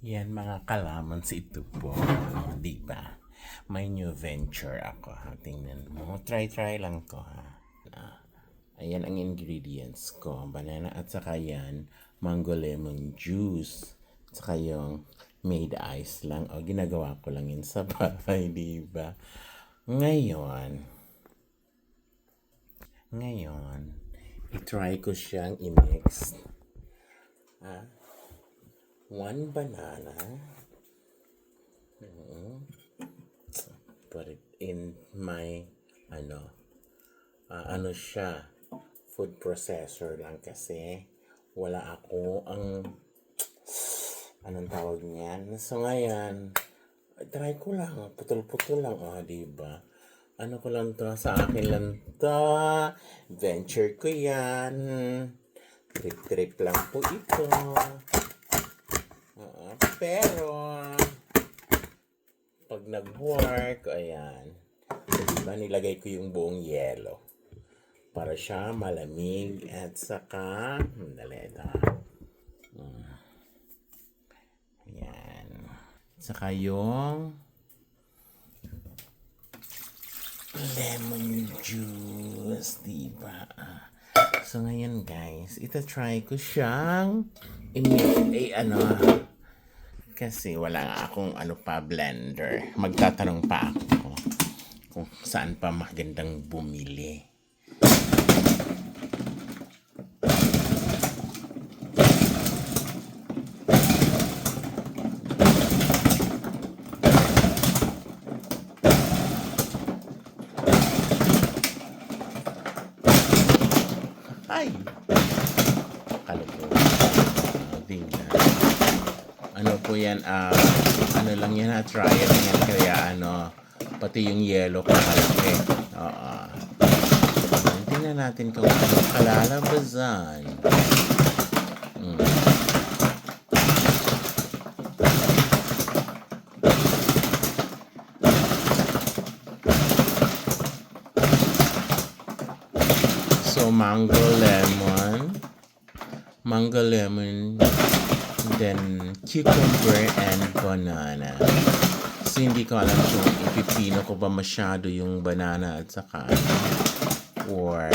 Yan mga kalamans, ito po, di ba? May new venture ako, ha? Tingnan mo. Try lang to, ha? Ayan ang ingredients ko. Banana at saka yan, mango lemon juice. Saka yung made ice lang. O, ginagawa ko lang yun sa bahay, di ba? Ngayon, i-try ko siyang i-mix. One banana. Put it in my, ano siya, food processor lang kasi wala ako anong tawag niyan. So ngayon, try ko lang, putol-putol lang, diba? Ano ko lang to, sa akin lang to, venture ko yan, trip lang po ito. Pero pag nag-work, ayan, diba, nilagay ko yung buong yelo para siya malamig at saka ito. Ayan. Saka yung lemon juice, diba? So ngayon guys, ita-try ko siyang kasi wala akong blender. Magtatanong pa ako kung saan pa magandang bumili. Ay! Kalugod. Tingnan. Ano po yan, ano lang yan, trial lang yan, kaya pati yung yellow kakalaki. Tingnan natin kung ano kalalabasan. So, mango lemon, then cucumber and banana. So, hindi ko alam kung ipipino ko ba masyado yung banana at saka or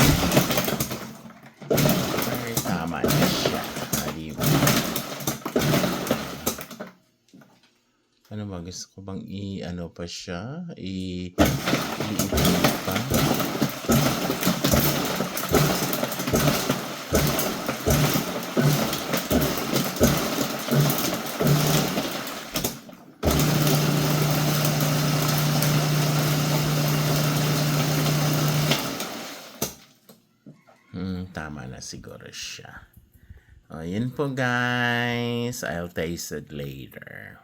tama na siya. Diba? Ano ba? Gusto ko bang pa siya? I-liit pa? Tama na siguro siya. Yun po guys. I'll taste it later.